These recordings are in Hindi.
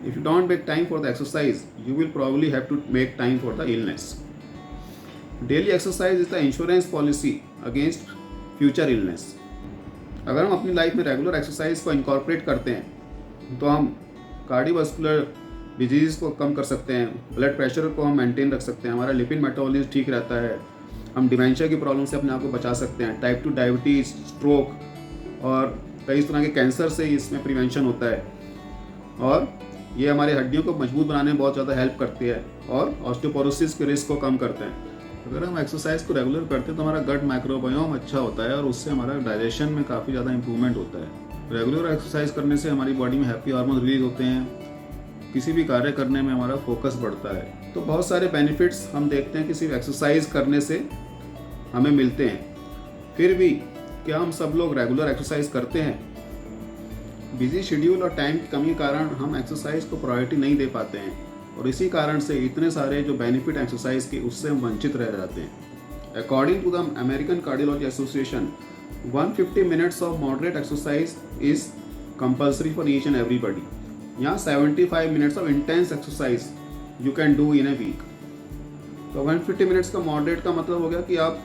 If you don't make time for the exercise, you will probably have to make time for the illness. Daily exercise is the insurance policy against future illness. अगर हम अपनी लाइफ में रेगुलर एक्सरसाइज को इनकॉर्पोरेट करते हैं तो हम कार्डियोवास्कुलर डिजीज़ को कम कर सकते हैं, ब्लड प्रेशर को हम मेंटेन रख सकते हैं, हमारा लिपिड मेटाबॉलिज्म ठीक रहता है, हम डिमेंशिया की प्रॉब्लम से अपने आप को बचा सकते हैं, टाइप 2 डायबिटीज़, स्ट्रोक और कई तरह के कैंसर से इसमें प्रिवेंशन होता है। और ये हमारे हड्डियों को मजबूत बनाने में बहुत ज़्यादा हेल्प करती है और ऑस्टियोपोरोसिस के रिस्क को कम करते हैं। अगर हम एक्सरसाइज को रेगुलर करते हैं तो हमारा गट माइक्रोबायोम अच्छा होता है और उससे हमारा डाइजेशन में काफ़ी ज़्यादा इंप्रूवमेंट होता है। रेगुलर एक्सरसाइज करने से हमारी बॉडी में हैप्पी हार्मोन रिलीज होते हैं, किसी भी कार्य करने में हमारा फोकस बढ़ता है। तो बहुत सारे बेनिफिट्स हम देखते हैं कि सिर्फ एक्सरसाइज करने से हमें मिलते हैं। फिर भी क्या हम सब लोग रेगुलर एक्सरसाइज करते हैं? बिजी शेड्यूल और टाइम की कमी के कारण हम एक्सरसाइज को प्रायोरिटी नहीं दे पाते हैं और इसी कारण से इतने सारे जो बेनिफिट एक्सरसाइज के उससे हम वंचित रह जाते हैं। According to the American cardiology association 150 minutes of moderate exercise is compulsory for each and everybody. यहाँ 75 minutes of intense exercise you can do in a week. तो 150 मिनट्स का मॉडरेट का मतलब हो गया कि आप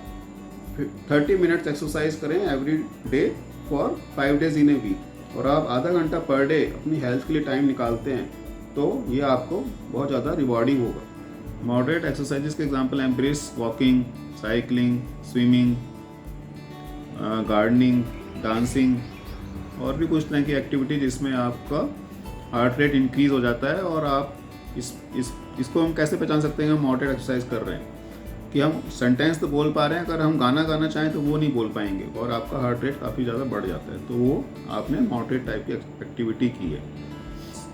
30 मिनट्स एक्सरसाइज करें every day for 5 days in a week और आप आधा घंटा पर डे अपनी हेल्थ के लिए टाइम निकालते हैं तो ये आपको बहुत ज़्यादा रिवॉर्डिंग होगा। मॉडरेट एक्सरसाइजेस के एग्जांपल हैं brisk walking, cycling, swimming, gardening, dancing और भी कुछ तरह की एक्टिविटी जिसमें आपका हार्ट रेट इंक्रीज हो जाता है। और आप इसको हम कैसे पहचान सकते हैं हम मॉडरेट एक्सरसाइज कर रहे हैं कि हम सेंटेंस तो बोल पा रहे हैं, अगर हम गाना गाना चाहें तो वो नहीं बोल पाएंगे और आपका हार्ट रेट काफ़ी ज़्यादा बढ़ जाता है। तो वो आपने मॉडरेट टाइप की एक्टिविटी की है।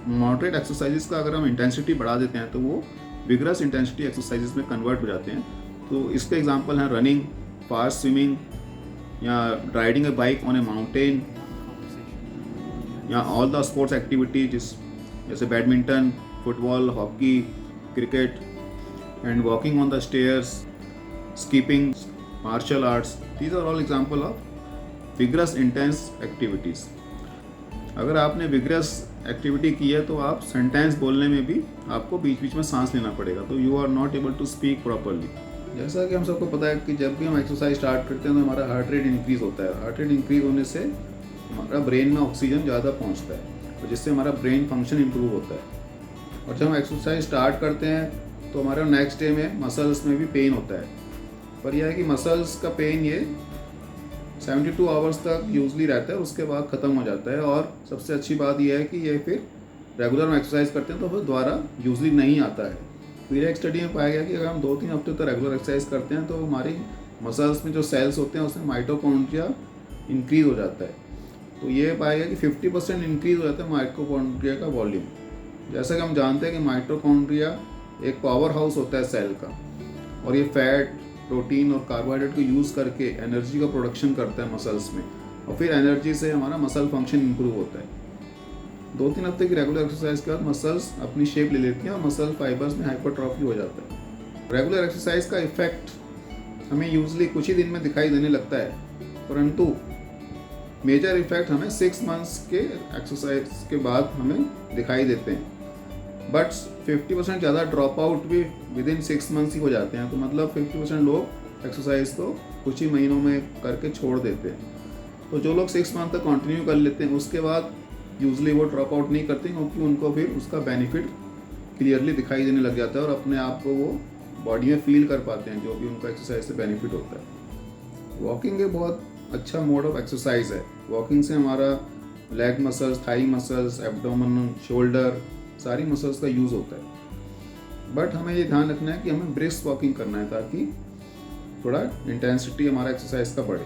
मॉडरेट एक्सरसाइजेस का अगर हम इंटेंसिटी बढ़ा देते हैं तो वो विगरस इंटेंसिटी एक्सरसाइजेस में कन्वर्ट हो जाते हैं। तो इसके एग्जांपल हैं रनिंग, फास्ट स्विमिंग या riding a bike on a mountain या ऑल द स्पोर्ट्स एक्टिविटीज जैसे badminton, football, hockey, cricket and walking on the stairs, skipping, martial arts. These are all example of vigorous intense activities. अगर आपने विगरस एक्टिविटी की है तो आप सेंटेंस बोलने में भी आपको बीच बीच में सांस लेना पड़ेगा, तो you are not able to speak properly. जैसा कि हम सबको पता है कि जब भी हम एक्सरसाइज स्टार्ट करते हैं तो हमारा हार्ट रेट इंक्रीज होता है। हार्ट रेट इंक्रीज होने से हमारा ब्रेन में ऑक्सीजन ज़्यादा पहुंचता है और जिससे हमारा ब्रेन फंक्शन इंप्रूव होता है। और जब हम एक्सरसाइज स्टार्ट करते हैं तो हमारा नेक्स्ट डे में मसल्स में भी पेन होता है, पर यह है कि मसल्स का पेन ये 72 आवर्स तक यूजली रहता है, उसके बाद ख़त्म हो जाता है। और सबसे अच्छी बात यह है कि ये फिर रेगुलर हम एक्सरसाइज करते हैं तो फिर दोबारा यूजली नहीं आता है। फिर एक स्टडी में पाया गया कि अगर हम 2-3 हफ्ते तक रेगुलर एक्सरसाइज करते हैं तो हमारी मसल्स में जो सेल्स होते हैं उसमें माइटोकॉन्ड्रिया इंक्रीज हो जाता है। तो ये पाया गया कि 50% इंक्रीज हो जाता है माइटोकॉन्ड्रिया का वॉल्यूम। जैसा कि हम जानते हैं कि माइटोकॉन्ड्रिया एक पावर हाउस होता है सेल का और ये फैट, प्रोटीन और कार्बोहाइड्रेट को यूज़ करके एनर्जी का प्रोडक्शन करता है मसल्स में और फिर एनर्जी से हमारा मसल फंक्शन इंप्रूव होता है। 2-3 हफ्ते की रेगुलर एक्सरसाइज के बाद मसल्स अपनी शेप ले लेती हैं और मसल फाइबर्स में हाइपरट्रॉफी हो जाता है। रेगुलर एक्सरसाइज का इफेक्ट हमें यूजली कुछ ही दिन में दिखाई देने लगता है, परंतु मेजर इफेक्ट हमें 6 मंथ्स के एक्सरसाइज के बाद हमें दिखाई देते हैं। बट 50% ज़्यादा ड्रॉप आउट भी विद इन 6 मंथ्स ही हो जाते हैं। तो मतलब 50% लोग एक्सरसाइज तो कुछ ही महीनों में करके छोड़ देते हैं। तो जो लोग 6 मंथ तक कंटिन्यू कर लेते हैं उसके बाद यूजली वो ड्रॉप आउट नहीं करते क्योंकि उनको फिर उसका बेनिफिट क्लियरली दिखाई देने लग जाता है और अपने आप को वो बॉडी में फील कर पाते हैं जो भी उनको एक्सरसाइज से बेनिफिट होता है। वॉकिंग एक बहुत अच्छा मोड ऑफ एक्सरसाइज है। वॉकिंग से हमारा leg muscles, thigh muscles, abdomen, shoulder सारी मसल्स का यूज़ होता है। बट हमें ये ध्यान रखना है कि हमें ब्रिस्क वॉकिंग करना है ताकि थोड़ा इंटेंसिटी हमारा एक्सरसाइज का बढ़े।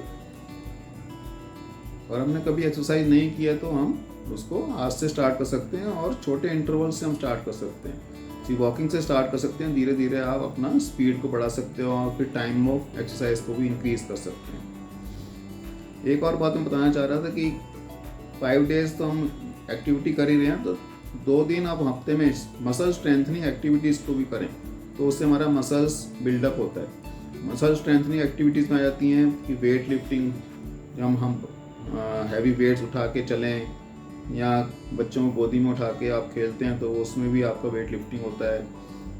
और हमने कभी एक्सरसाइज नहीं किया तो हम उसको आज से स्टार्ट कर सकते हैं और छोटे इंटरवल से हम स्टार्ट कर सकते हैं। जी वॉकिंग से स्टार्ट कर सकते हैं, धीरे धीरे आप अपना स्पीड को बढ़ा सकते हो और फिर टाइम ऑफ एक्सरसाइज को भी इंक्रीज कर सकते हैं। एक और बात मैं बताना चाह रहा था कि 5 डेज तो हम एक्टिविटी कर ही रहे हैं, तो 2 दिन आप हफ्ते में मसल स्ट्रेंथनिंग एक्टिविटीज़ को भी करें तो उससे हमारा मसल्स बिल्डअप होता है। मसल स्ट्रेंथनिंग एक्टिविटीज़ में आ जाती हैं कि वेट लिफ्टिंग, जब हम हैवी वेट्स उठा के चलें या बच्चों को गोदी में उठा के आप खेलते हैं तो उसमें भी आपका वेट लिफ्टिंग होता है,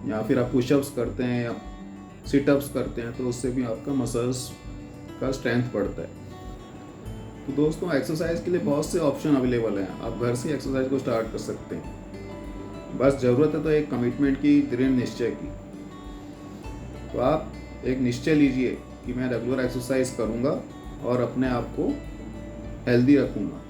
या फिर आप पुशअप्स करते हैं या सिटअप्स करते हैं तो उससे भी आपका मसल्स का स्ट्रेंथ बढ़ता है। तो दोस्तों एक्सरसाइज के लिए बहुत से ऑप्शन अवेलेबल हैं, आप घर से एक्सरसाइज को स्टार्ट कर सकते हैं। बस ज़रूरत है तो एक कमिटमेंट की, दृढ़ निश्चय की। तो आप एक निश्चय लीजिए कि मैं रेगुलर एक्सरसाइज करूँगा और अपने आप को हेल्दी रखूँगा।